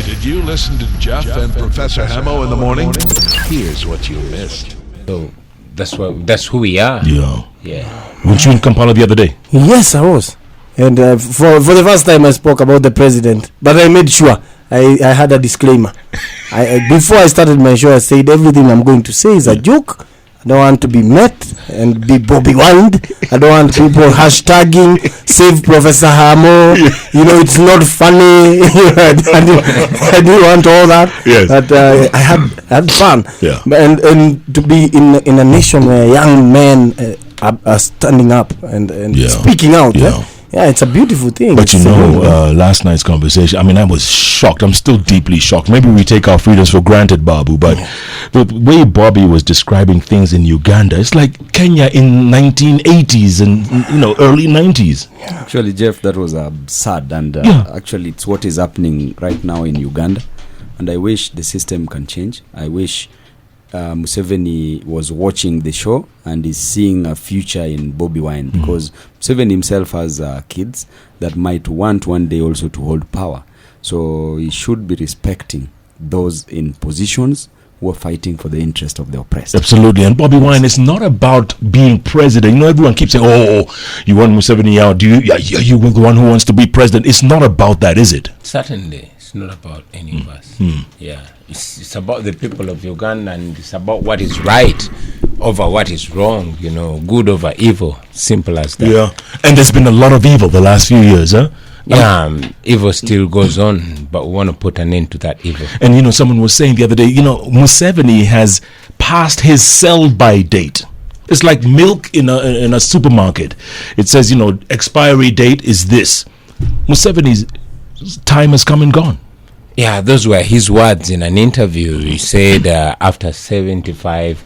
Did you listen to Jeff and Professor Hamo in the morning? Here's what you missed. So that's who we are. Yeah. Weren't you in Kampala the other day? Yes, I was. And for the first time I spoke about the president, but I made sure I had a disclaimer. Before I started my show, I said everything I'm going to say is a joke. I don't want to be met and be Bobi wined. I don't want people hashtagging save Professor Hamo. You know, it's not funny. I didn't want all that. Yes. But I had fun. Yeah. And to be in a nation where young men are standing up and speaking out. Yeah, it's a beautiful thing. But last night's conversation, I mean, I was shocked. I'm still deeply shocked. Maybe we take our freedoms for granted, Babu, but the way Bobi was describing things in Uganda, it's like Kenya in 1980s and, early 90s. Yeah. Actually, Jeff, that was sad. And actually, it's what is happening right now in Uganda. And I wish the system can change. I wish Museveni was watching the show and is seeing a future in Bobi Wine, because Museveni himself has kids that might want one day also to hold power. So he should be respecting those in positions who are fighting for the interest of the oppressed. Absolutely. And Bobi Wine is not about being president. Everyone keeps saying, you want Museveni out? You the one who wants to be president. It's not about that, is it? Certainly. It's not about any of us. Yeah. It's about the people of Uganda, and it's about what is right over what is wrong, good over evil. Simple as that. Yeah. And there's been a lot of evil the last few years, huh? Evil still goes on, but we want to put an end to that evil. And someone was saying the other day, Museveni has passed his sell-by date. It's like milk in a supermarket. It says, expiry date is this. Museveni's time has come and gone. Yeah, those were his words in an interview. He said after 75,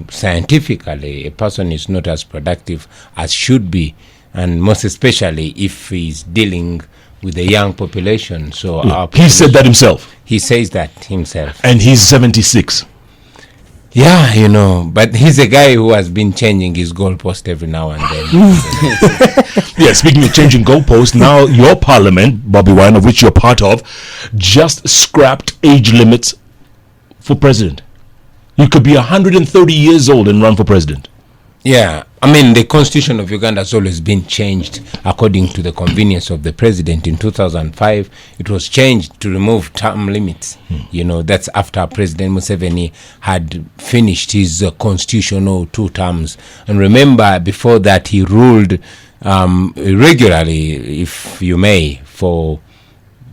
scientifically, a person is not as productive as should be, and most especially if he's dealing with a young population. So he said that himself. He says that himself. And he's 76. Yeah, but he's a guy who has been changing his goalpost every now and then. Yeah, speaking of changing goalposts, now your parliament, Bobi Wine, of which you're part of, just scrapped age limits for president. You could be 130 years old and run for president. Yeah, I mean, the constitution of Uganda has always been changed according to the convenience of the president. In 2005, it was changed to remove term limits. That's after President Museveni had finished his constitutional 2 terms. And remember, before that, he ruled regularly, if you may, for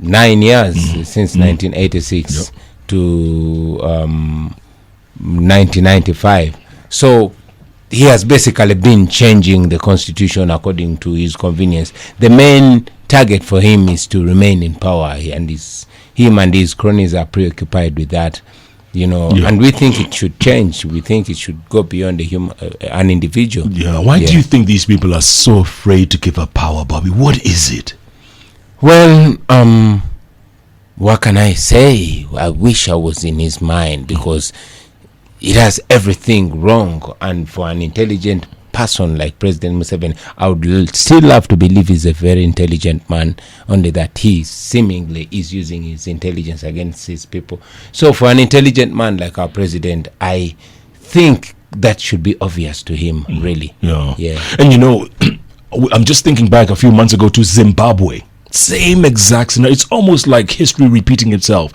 9 years, since 1986 to 1995. So he has basically been changing the constitution according to his convenience. The main target for him is to remain in power, and him and his cronies are preoccupied with that, and we think it should change. We think it should go beyond an individual. Yeah. Why do you think these people are so afraid to give up power, Bobby? What is it? Well, what can I say? I wish I was in his mind, because it has everything wrong, and for an intelligent person like President Museveni, I would still love to believe he's a very intelligent man, only that he seemingly is using his intelligence against his people. So for an intelligent man like our president, I think that should be obvious to him, really. Yeah. And I'm just thinking back a few months ago to Zimbabwe. Same exact scenario. It's almost like history repeating itself.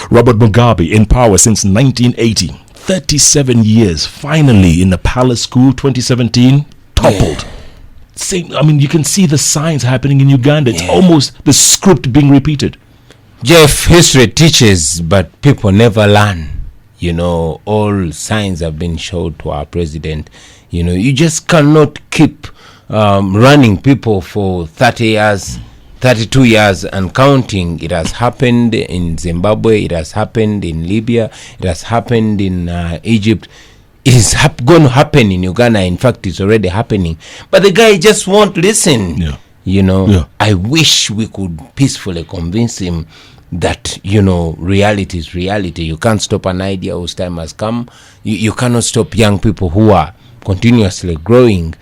Robert Mugabe in power since 1980. 37 years, finally in the palace school, 2017, toppled. Same, you can see the signs happening in Uganda. It's almost the script being repeated. Jeff, history teaches, but people never learn. All signs have been showed to our president. You just cannot keep running people for 30 years, 32 years and counting. It has happened in Zimbabwe, it has happened in Libya, it has happened in Egypt. It is going to happen in Uganda. In fact, it's already happening. But the guy just won't listen. I wish we could peacefully convince him that, reality is reality. You can't stop an idea whose time has come. You cannot stop young people who are continuously growing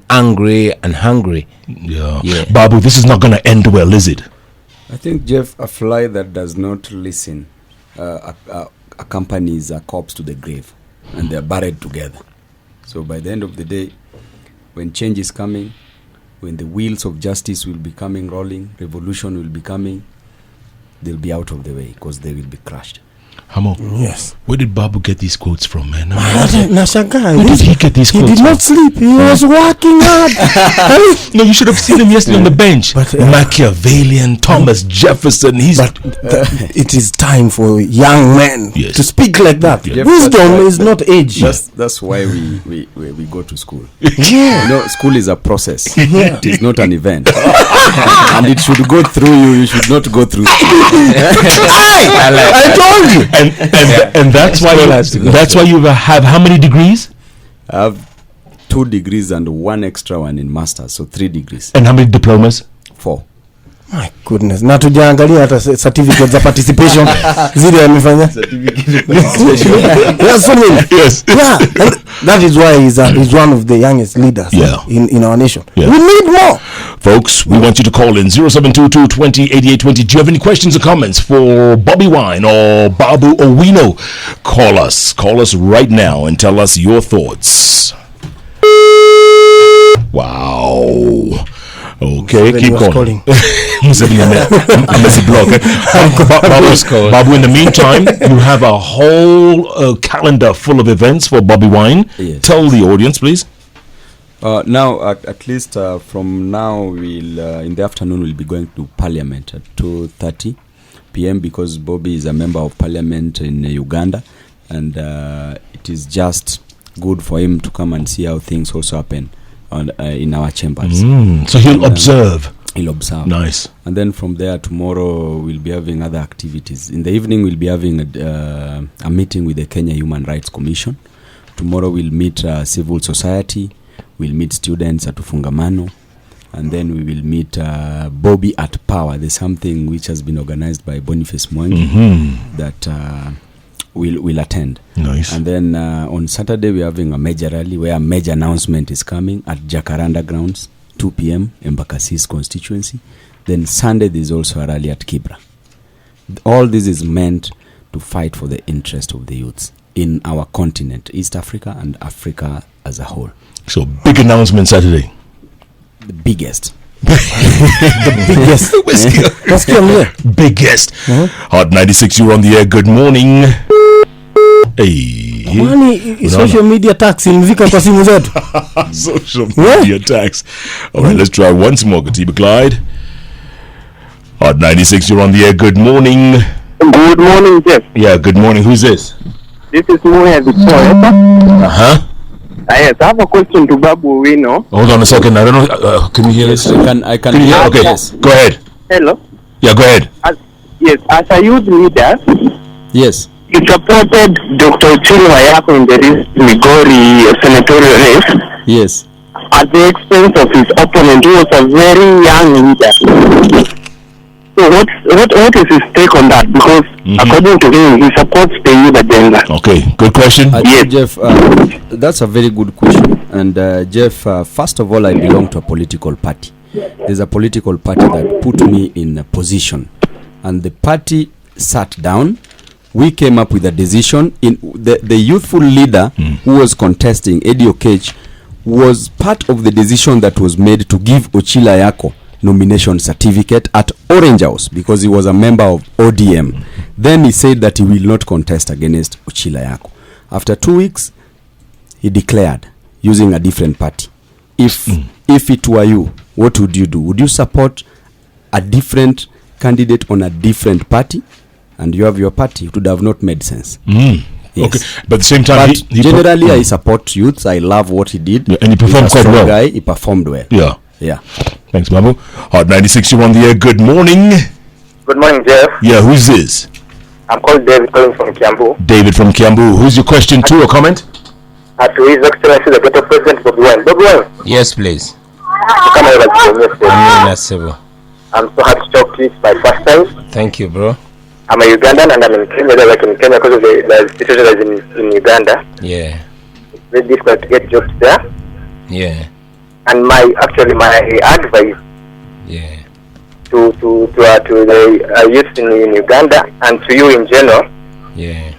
angry and hungry. Yeah. Babu, this is not going to end well, is it? I think, Jeff, a fly that does not listen accompanies a corpse to the grave, and they are buried together. So by the end of the day, when change is coming, when the wheels of justice will be coming rolling, revolution will be coming, they'll be out of the way because they will be crushed. Hamo, Yes. where did Babu get these quotes from, man? Nashangaa. Where did he get these He quotes did from? not sleep. He was working hard. No, you should have seen him yesterday on the bench. But, Machiavellian, Thomas Jefferson. He's It is time for young men Yes. to speak like that. Yeah. Wisdom is not age. That's why we go to school. Yeah. You know, school is a process. It is not an event. And it should go through you. You should not go through school. I told you. and that's why you have how many degrees? I have 2 degrees and 1 extra one in masters, so 3 degrees. And how many diplomas? 4. My goodness. Na tujaangalia hata certificate za participation zile amefanya. Yes, so many. Yes. Yeah, and that is why he's one of the youngest leaders in our nation. Yeah. We need more. Folks, we want you to call in 0722 20 8820. Do you have any questions or comments for Bobi Wine or Babu Owino? Call us right now and tell us your thoughts. Wow. Okay, keep calling. Babu, in the meantime, you have a whole calendar full of events for Bobi Wine. Yes. Tell the audience, please. Now, at least from now, we'll in the afternoon we'll be going to Parliament at 2:30 p.m. because Bobi is a member of Parliament in Uganda, and it is just good for him to come and see how things also happen in our chambers. So he'll observe. He'll observe. Nice. And then from there, tomorrow we'll be having other activities. In the evening, we'll be having a meeting with the Kenya Human Rights Commission. Tomorrow we'll meet civil society. We'll meet students at Ufungamano. And then we will meet Bobi at Power. There's something which has been organized by Boniface Mwangi that we'll attend. Nice. And then on Saturday, we're having a major rally where a major announcement is coming at Jacaranda Grounds, 2 p.m. Embakasi's constituency. Then Sunday, there's also a rally at Kibra. All this is meant to fight for the interest of the youths in our continent, East Africa and Africa as a whole. So big announcement Saturday. The biggest. Biggest. Biggest. Hot 96, you're on the air. Good morning. Hey. Money, social media tax imefika kwa simu zetu. Social media tax. All right, let's try once more. Katiba Clyde. Hot 96, you're on the air. Good morning. Good morning, Jeff. Yeah, good morning. Who's this? This is Moya Victoria. Uh-huh. Yes, I have a question to Babu Owino. Hold on a second. I don't know. Can you hear this? I can Can you hear? hear. Okay, Yes. go ahead. Hello. Yeah, go ahead. As a youth leader, Yes. he supported Dr. Uchumi Wayako in the Migori senatorial race Yes. at the expense of his opponent, who was a very young leader. So what is his take on that? Because according to him, he supports the youth agenda. Okay, good question. Yes. Jeff, that's a very good question. And Jeff, first of all, I belong to a political party. There's a political party that put me in a position. And the party sat down. We came up with a decision. In the youthful leader who was contesting, Eddie Okech, was part of the decision that was made to give Ochila Yako nomination certificate at Orange House because he was a member of ODM. Then he said that he will not contest against Ochila Yako. After 2 weeks, he declared using a different party. If it were you, what would you do? Would you support a different candidate on a different party? And you have your party? It would have not made sense. Yes. Okay, but at the same time, But generally, I support youths. I love what he did. Yeah, and he performed He's a quite strong well. Guy. He performed well. Yeah. Yeah. Thanks, Babu. Hot 96, you're on the air. Good morning. Good morning, Jeff. Yeah, who's this? I'm called David, calling from Kiambu. David from Kiambu. Who's your question to or comment? To His Excellency, the Ghetto President, Bobi Wine. Bobi Wine, Yes, please. come over to the Nasibu. I'm so happy to talk to you. It's my first time. Thank you, bro. I'm a Ugandan and I'm in Kenya. Like in Kenya because of the situation that is in Uganda. Yeah. It's very difficult to get jobs there. Yeah. And my advice Yeah. the youth in Uganda and to you in general. Yeah.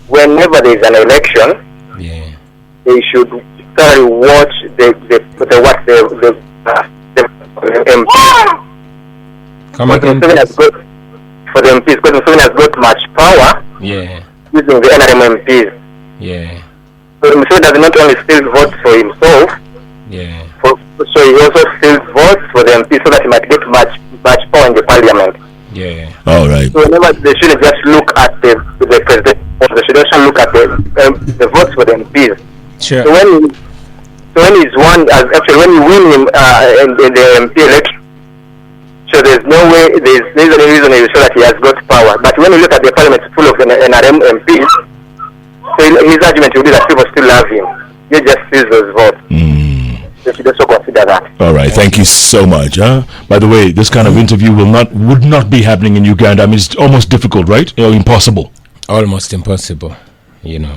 Whenever there is an election, Yeah. they should thoroughly watch the MPs. Come again. For the MPs, because Museveni has got much power. Yeah. Using the NRM MPs. Yeah. So Museveni does not only steal votes for himself, Yeah. so he also steals votes for the MPs so that he might get much power in the parliament. Yeah. All right. So whenever they shouldn't just look at the president, they should also look at the votes for the MPs. Sure. So when he's won, actually when you win him in the MP election, so there's no way, there's any reason to show that he has got power. But when you look at the parliament full of NRM MPs, so his argument will be that people still love him. He just steals those votes. They should also consider that. All right, thank you so much. By the way, this kind of interview would not be happening in Uganda. I mean, it's almost difficult, right? Impossible. Almost impossible, you know.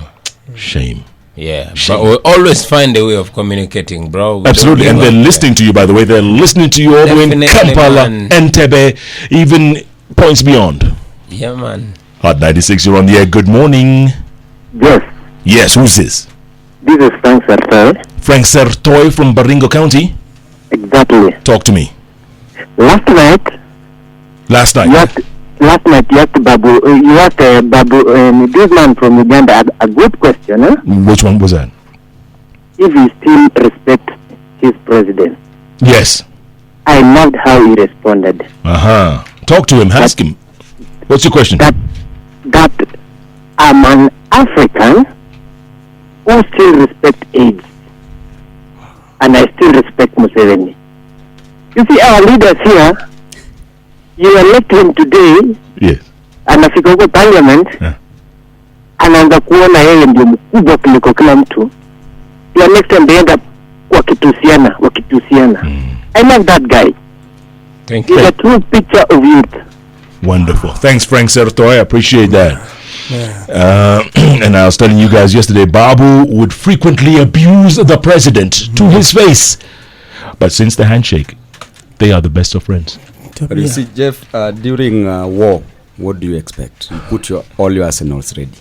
Shame. Yeah, but we'll always find a way of communicating, bro. We Absolutely, don't and give they're up. listening to you, by the way. They're listening to you all the way in Definitely, Kampala, man. Entebbe, even points beyond. Yeah, man. Hot 96, you're on the air. Good morning. Yes, Yes, who's this? this is Frank Sartor. Frank Sertoy from Baringo County. Exactly. Talk to me. Last night, Last night. you asked Babu, this man from Uganda had a good question, Which one was that? if he still respects his president. Yes. I loved how he responded. Talk to him. Ask him. What's your question? That I'm an African who still respect AIDS. And I still respect Museveni. You see, our leaders here, you elect him today, Yes. anafika huko parliament, Yeah. anaanza kuona yeye ndio mkubwa kuliko kila mtu. The next time they end up wakitusiana. I love that guy. Thank He's you. a true picture of youth. Wonderful. Thanks, Frank Sertoy. I appreciate that. And I was telling you guys yesterday, Babu would frequently abuse the president to his face. But since the handshake, they are the best of friends. But you see, Jeff, during war, what do you expect? You put all your arsenals ready.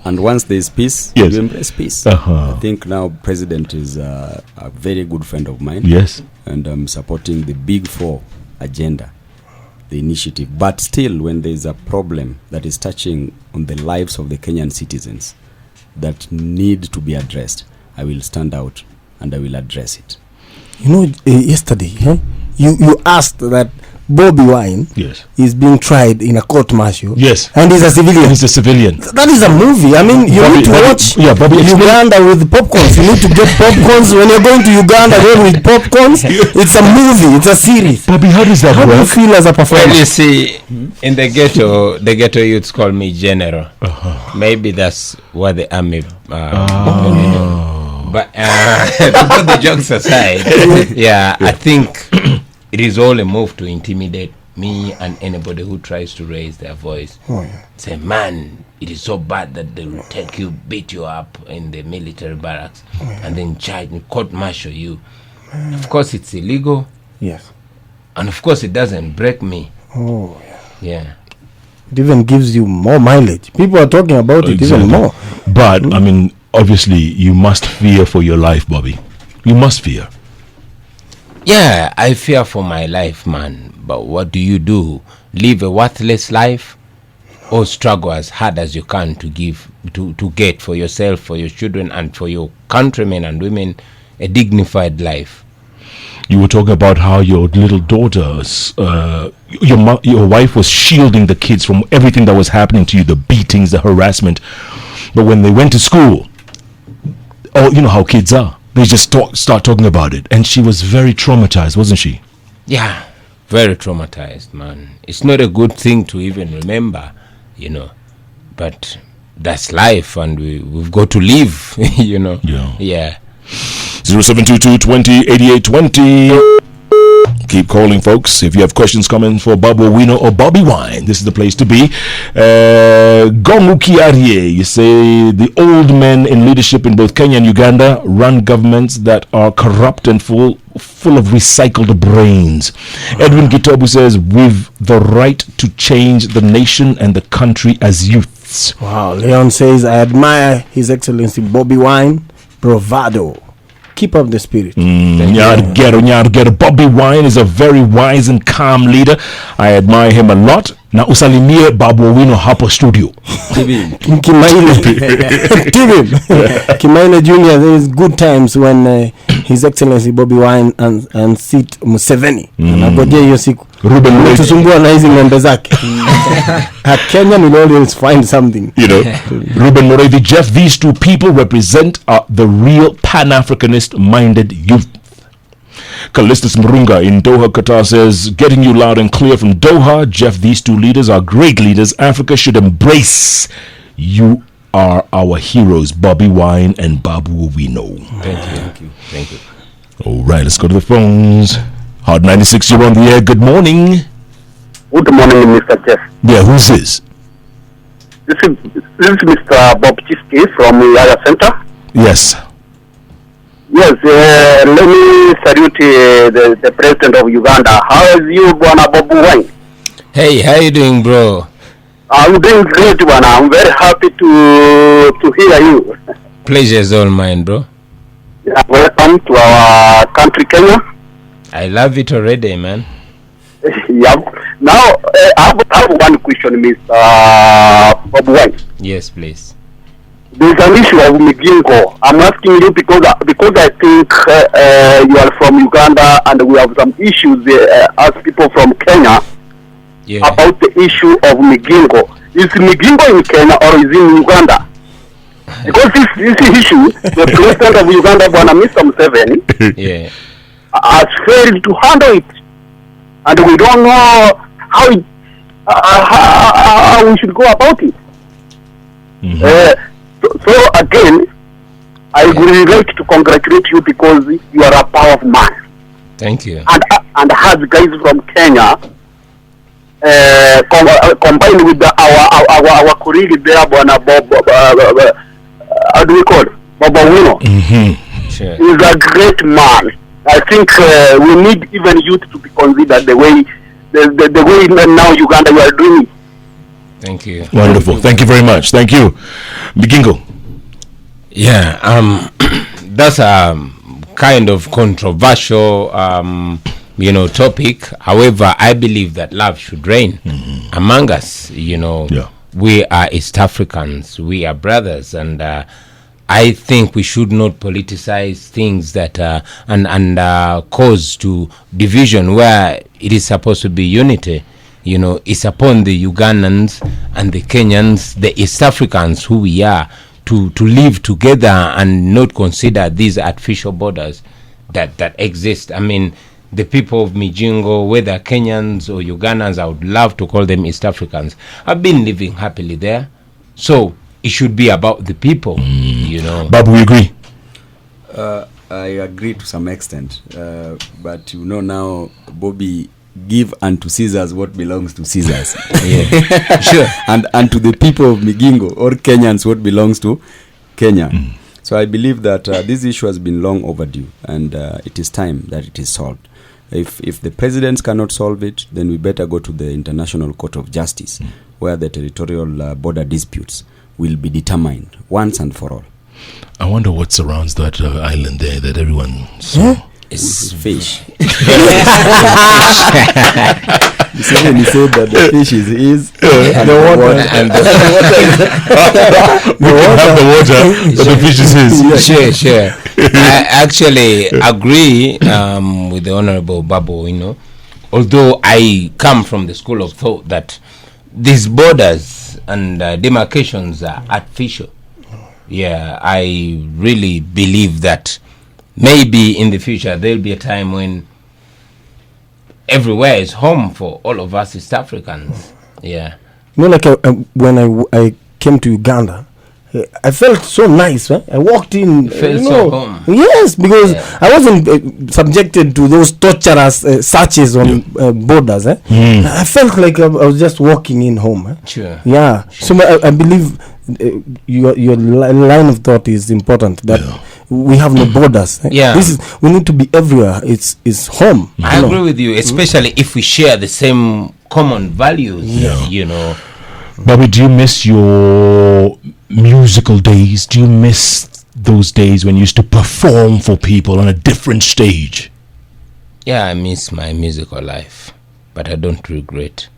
And once there's peace, Yes. you embrace peace. Uh-huh. I think now President is a very good friend of mine. Yes. And I'm supporting the Big Four agenda, the initiative. But still, when there's a problem that is touching on the lives of the Kenyan citizens that need to be addressed, I will stand out and I will address it. You know, yesterday, you asked that Bobi Wine Yes. is being tried in a court martial. Yes. And he's a civilian. He's a civilian. That is a movie. I mean, you need to watch Bobby, Uganda with popcorns. You need to get popcorns when you're going to Uganda. Then with popcorns, it's a movie. It's a series. Bobby, how does that How do you work? feel as a performer? Well, you see, in the ghetto youths call me general. Maybe that's what the army. But to put the jokes aside, I think it is all a move to intimidate me and anybody who tries to raise their voice. Say, man, it is so bad that they will take you, beat you up in the military barracks, and then charge and court-martial you. Of course, it's illegal, Yes. and of course, it doesn't break me. Oh, Yeah. it even gives you more mileage. People are talking about it even Exactly. more. But, I mean, obviously, you must fear for your life, Bobby. You must fear. Yeah, I fear for my life, man. But what do? Live a worthless life, or struggle as hard as you can to get for yourself, for your children, and for your countrymen and women a dignified life? You were talking about how your little daughters, your wife was shielding the kids from everything that was happening to you, the beatings, the harassment. But when they went to school, you know how kids are. They just start talking about it. And she was very traumatized, wasn't she? Yeah, very traumatized, man. It's not a good thing to even remember, but that's life, and we've got to live, Yeah. Yeah. 0722 20 88 20. Keep calling, folks. If you have questions coming for Bobi Wino or Bobi Wine, this is the place to be. Gomuki Arye, you say the old men in leadership in both Kenya and Uganda run governments that are corrupt and full of recycled brains. Edwin Gitobu says we've the right to change the nation and the country as youths. Wow. Leon says, I admire His Excellency Bobi Wine. Bravado. Keep up the spirit. Nyargero. Bobi Wine is a very wise and calm leader. I admire him a lot. Na usalimie Babu Wino hapo studio. Kimaile Junior, there is good times when His Excellency Bobi Wine and sit Museveni. Anagojea hiyo siku. Ruben tusumbua na hizi ng'ombe zake. At Kenya will always find something. You know, Ruben Morevi, Jeff, these two people represent the real Pan-Africanist minded youth. Callistus Mrunga in Doha, Qatar says, getting you loud and clear from Doha. Jeff, these two leaders are great leaders. Africa should embrace. You are our heroes, Bobi Wine and Babu Wino. Thank you. All right, let's go to the phones. Hard 96, you're on the air. Good morning. Good morning, Mr. Jeff. Yeah, who's this? This is Mr. Bob Chiski from Yaya Center. Yes. Yes, let me salute the president of Uganda. How is you, Bwana Bobi Wine? Hey, how you doing, bro? I'm doing great, Bwana. I'm very happy to hear you. Pleasure is all mine, bro. Yeah, welcome to our country, Kenya. I love it already, man. Yeah. Now, I have one question, Mr. Bobi Wine. Yes, please. There's an issue of Migingo. I'm asking you because I think you are from Uganda and we have some issues as people from Kenya about the issue of Migingo. Is Migingo in Kenya or is in Uganda? Because this issue, the president of Uganda, Mr. Museveni, has failed to handle it. And we don't know how we should go about it. So again, I would like to congratulate you because you are a powerful man. Thank you. And as guys from Kenya, combined with our colleague there, Bob, how do we call it? Bobi Wino. Sure. He's a great man. I think we need even youth to be considered the way now Uganda you are doing it. Thank you. Wonderful. Thank you very much. Thank you. Migingo. Yeah, that's a kind of controversial, topic. However, I believe that love should reign among us. We are East Africans. We are brothers, and I think we should not politicize things that and cause to division where it is supposed to be unity. It's upon the Ugandans and the Kenyans, the East Africans who we are, to live together and not consider these artificial borders that exist. I mean, the people of Migingo, whether Kenyans or Ugandans, I would love to call them East Africans, have been living happily there. So it should be about the people, Babu, we agree? I agree to some extent. But now, Bobi, give unto Caesars what belongs to Caesars. Sure. And to the people of Migingo or Kenyans what belongs to Kenya. So I believe that this issue has been long overdue, and it is time that it is solved. If the presidents cannot solve it, then we better go to the International Court of Justice, where the territorial border disputes will be determined once and for all. I wonder what surrounds that island there that everyone saw. It's fish. He said that the fish is his and the water. And the water, but the fish is his. Sure. I actually agree with the Honorable Babu, although I come from the school of thought that these borders and demarcations are artificial. Yeah, I really believe that maybe in the future there'll be a time when everywhere is home for all of us East Africans. Yeah. Like when I came to Uganda, I felt so nice. I walked in. Felt so home. Yes, because I wasn't subjected to those torturous searches on borders. I felt like I was just walking in home. Sure. Yeah. So I believe your line of thought is important. That we have no borders. Yeah. We need to be everywhere. It's home. I agree with you, especially if we share the same common values. You know. Bobby, do you miss your musical days? Do you miss those days when you used to perform for people on a different stage? Yeah, I miss my musical life, but I don't regret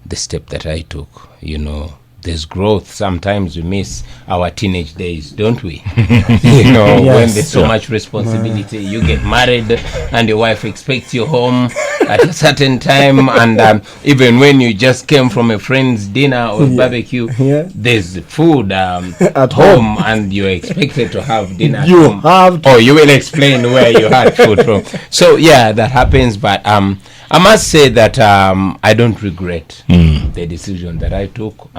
the step that I took. You know, there's growth. Sometimes we miss our teenage days, don't we? You know, when there's so much responsibility. You get married and your wife expects you home at a certain time, and even when you just came from a friend's dinner or barbecue, there's food at home, and you're expected to have dinner at home. Oh, you will explain where you had food from. So yeah, that happens, but I must say that I don't regret the decision that I took.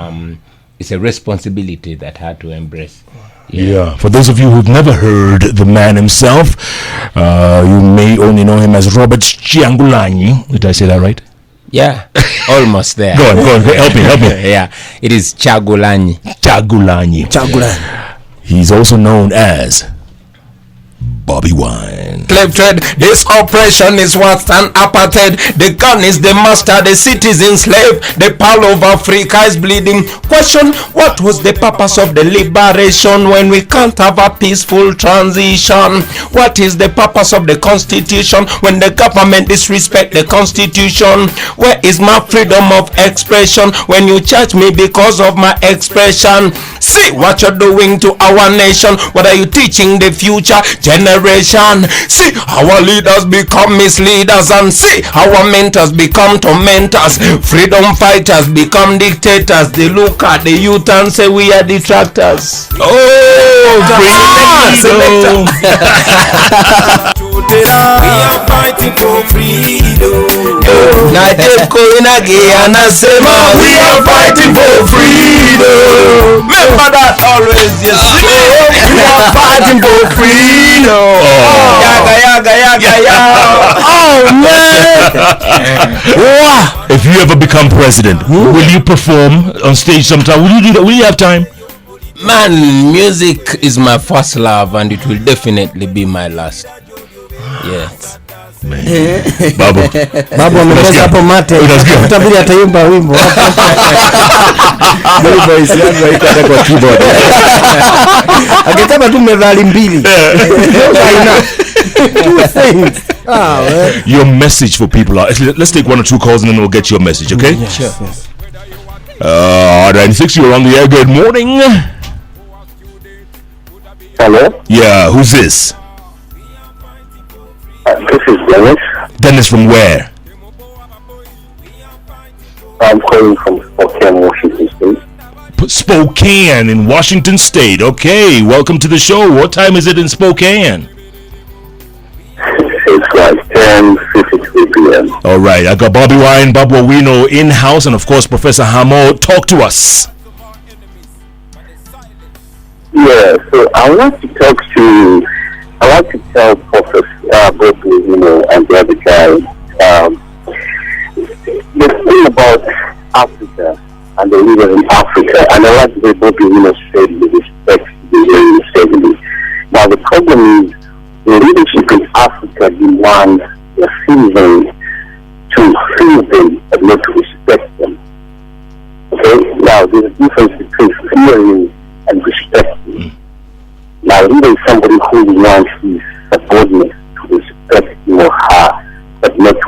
It's a responsibility that I had to embrace. Yeah. For those of you who've never heard the man himself, you may only know him as Robert Kyagulanyi. Did I say that right? Yeah, almost there. Go on. Help me. Yeah, it is Kyagulanyi. Kyagulanyi. He's also known as Bobi Wine. Slave trade, this oppression is worse than apartheid. The gun is the master, the citizen slave. The pearl of Africa is bleeding. Question, what was the purpose of the liberation when we can't have a peaceful transition? What is the purpose of the constitution when the government disrespect the constitution? Where is my freedom of expression when you charge me because of my expression? See what you're doing to our nation. What are you teaching the future generation? See our leaders become misleaders, and see our mentors become tormentors. Freedom fighters become dictators. They look at the youth and say we are detractors. Freedom. We are fighting for freedom. We are fighting for freedom. Remember that always, you see. We are fighting for freedom. Yaga. Oh man! Wow. If you ever become president, will you perform on stage sometime? Will you do that? Will you have time? Man, music is my first love, and it will definitely be my last. Yes. Babu amemeza hapo mate. Utabiri ataimba wimbo. Voice yangu haiko kwa keyboard. Akitaka tu medali mbili. Your message for people let's take one or two calls and then we'll get your message, okay? Sure. 96, you're on the air. Good morning. Hello? Yeah, who's this? This is Dennis. Dennis from where? I'm calling from Spokane, Washington State. Spokane in Washington State. Okay, welcome to the show. What time is it in Spokane? It's like 10:53 p.m. All right, I got Bobby Wine, Bob Wawino in-house, and of course Professor Hamo. Talk to us. Yeah, so I want to tell Professor Bobi, and the other guy, the thing about Africa and the leaders in Africa, and I like the way Bobi, said with respect to the way he said it. Now the problem is the leadership in Africa demands the citizens to fear them but not to respect them. Okay? Now there's a difference between fearing and respecting. Now leader is somebody who wants his subordinates to respect him or her, but not to.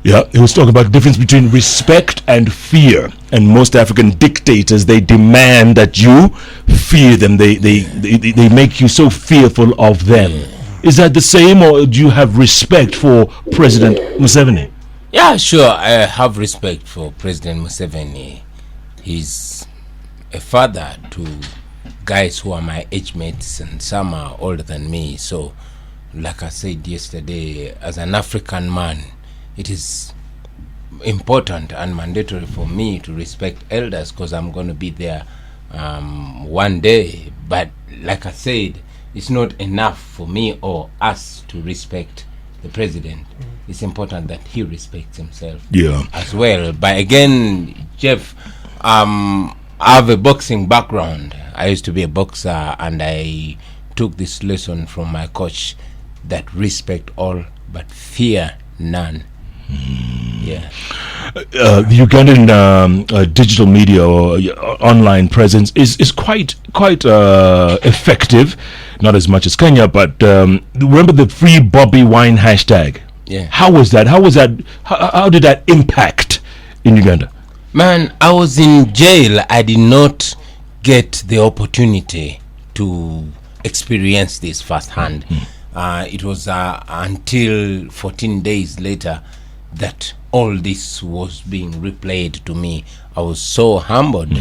Yeah, he was talking about the difference between respect and fear. And most African dictators, they demand that you fear them. They make you so fearful of them. Is that the same, or do you have respect for President Museveni? Yeah, sure. I have respect for President Museveni. He's a father to guys who are my age mates, and some are older than me. So, like I said yesterday, as an African man, it is important and mandatory for me to respect elders because I'm going to be there one day. But like I said, it's not enough for me or us to respect the president. It's important that he respects himself as well. But again, Jeff, I have a boxing background. I used to be a boxer, and I took this lesson from my coach that respect all but fear none. The Ugandan digital media or online presence is quite effective, not as much as Kenya, but remember the free Bobi wine hashtag. How was that? How did that impact in Uganda? Man, I was in jail. I did not get the opportunity to experience this firsthand. It was until 14 days later that all this was being replayed to me. I was so humbled.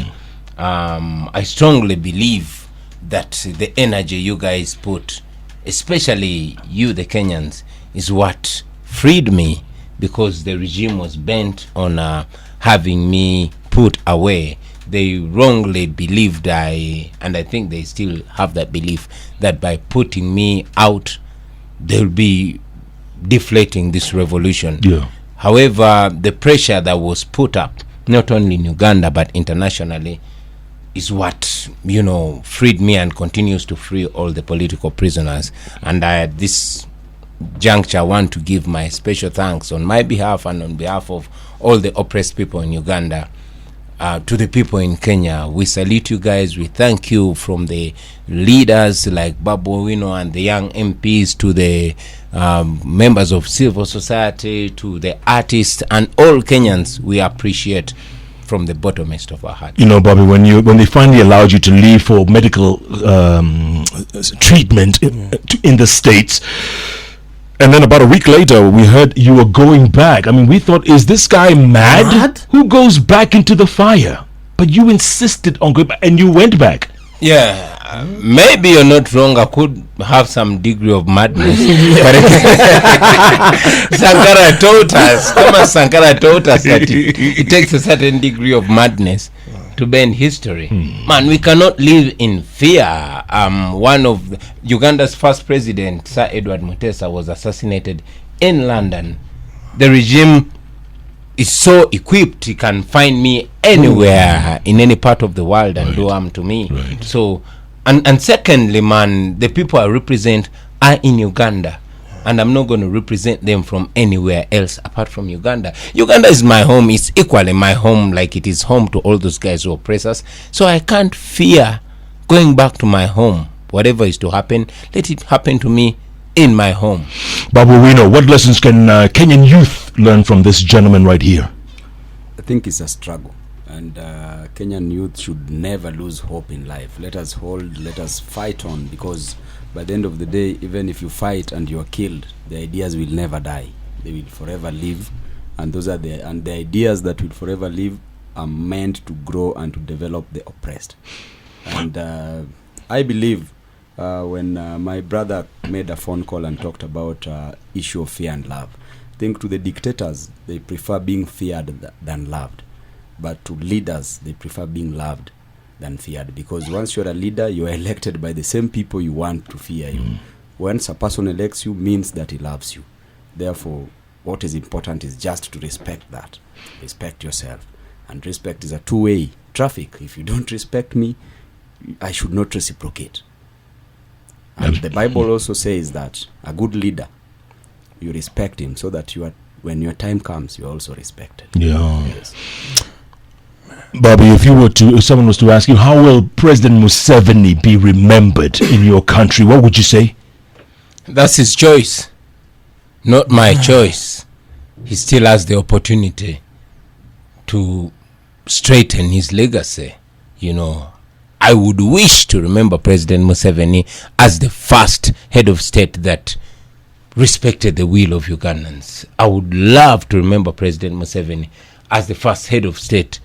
I strongly believe that the energy you guys put, especially you the Kenyans, is what freed me, because the regime was bent on having me put away. They wrongly believed and I think they still have that belief, that by putting me out they'll be deflating this revolution. However, the pressure that was put up, not only in Uganda but internationally, is what, freed me and continues to free all the political prisoners. And at this juncture, I want to give my special thanks on my behalf and on behalf of all the oppressed people in Uganda to the people in Kenya. We salute you guys. We thank you, from the leaders like Babu Owino and the young MPs to the members of civil society, to the artists and all Kenyans. We appreciate from the bottomest of our heart. Bobby, when they finally allowed you to leave for medical treatment in the States, and then about a week later we heard you were going back. I mean, we thought, is this guy mad? Who goes back into the fire? But you insisted on going back, and you went back. Maybe you're not wrong. I could have some degree of madness. But Sankara taught us, Thomas Sankara taught us that it takes a certain degree of madness to bend history. Man, we cannot live in fear. One of Uganda's first president, Sir Edward Mutesa, was assassinated in London. The regime is so equipped, he can find me anywhere in any part of the world and do harm to me. So, and secondly, man, the people I represent are in Uganda, and I'm not going to represent them from anywhere else apart from Uganda. Uganda is my home. It's equally my home, like it is home to all those guys who oppress us. So I can't fear going back to my home. Whatever is to happen, let it happen to me in my home. Babu Owino, what lessons can Kenyan youth learn from this gentleman right here? I think it's a struggle, and Kenyan youth should never lose hope in life. Let us fight on, because by the end of the day, even if you fight and you are killed, the ideas will never die. They will forever live, and the ideas that will forever live are meant to grow and to develop the oppressed. And I believe when my brother made a phone call and talked about issue of fear and love, I think to the dictators, they prefer being feared than loved, but to leaders, they prefer being loved than feared, because once you're a leader, you're elected by the same people you want to fear you. Once a person elects you, means that he loves you. Therefore, what is important is just to respect that. Respect yourself. And respect is a two-way traffic. If you don't respect me, I should not reciprocate. And the Bible also says that a good leader, you respect him, so that when your time comes, you're also respected. Yes. Bobby, if someone was to ask you, how will President Museveni be remembered in your country, what would you say? That's his choice, not my choice. He still has the opportunity to straighten his legacy. I would wish to remember President Museveni as the first head of state that respected the will of Ugandans. I would love to remember President Museveni as the first head of state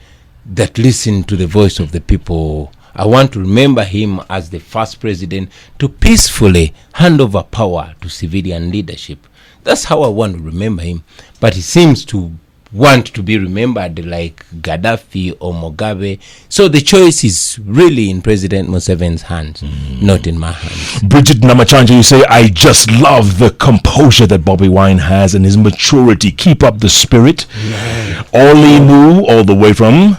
that listened to the voice of the people. I want to remember him as the first president to peacefully hand over power to civilian leadership. That's how I want to remember him. But he seems to want to be remembered like Gaddafi or Mugabe. So the choice is really in President Museveni's hands, not in my hands. Bridget Namachanja, you say, I just love the composure that Bobi Wine has and his maturity. Keep up the spirit. Ollie Moo, all the way from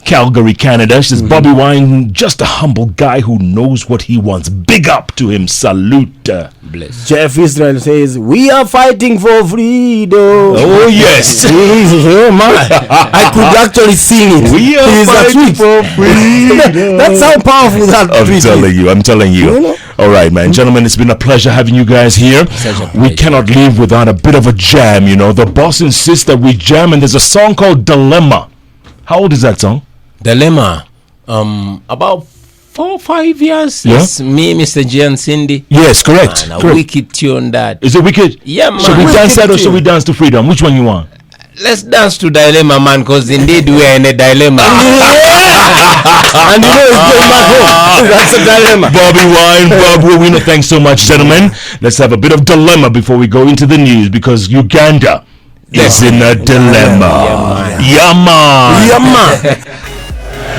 Calgary, Canada. She says, Bobi Wine, just a humble guy who knows what he wants. Big up to him. Salute. Bless. Jeff Israel says, we are fighting for freedom. Oh, yes. Oh, my. I could actually sing it. We are fighting for freedom. That's how powerful that tweet is. I'm telling you. All right, man. Gentlemen, it's been a pleasure having you guys here. We cannot leave without a bit of a jam, The boss insists that we jam, and there's a song called Dilemma. How old is that song? Dilemma. About 4 or 5 years. Yeah? It's me, Mr. G and Cindy. Yes, correct. Man, a correct. wicked tune that. Is it wicked? Yeah, man. Should we dance that or should we dance to freedom? Which one you want? Let's dance to Dilemma, man, because indeed we are in a dilemma. And it's going back home. That's a dilemma. Bobi Wine, Bob Wowino, thanks so much, gentlemen. Let's have a bit of dilemma before we go into the news, because Uganda is in a dilemma. Yama.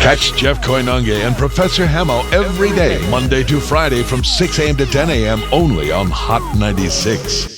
Catch Jeff Koinange and Professor Hemo every day, Monday to Friday from 6 a.m. to 10 a.m. only on Hot 96.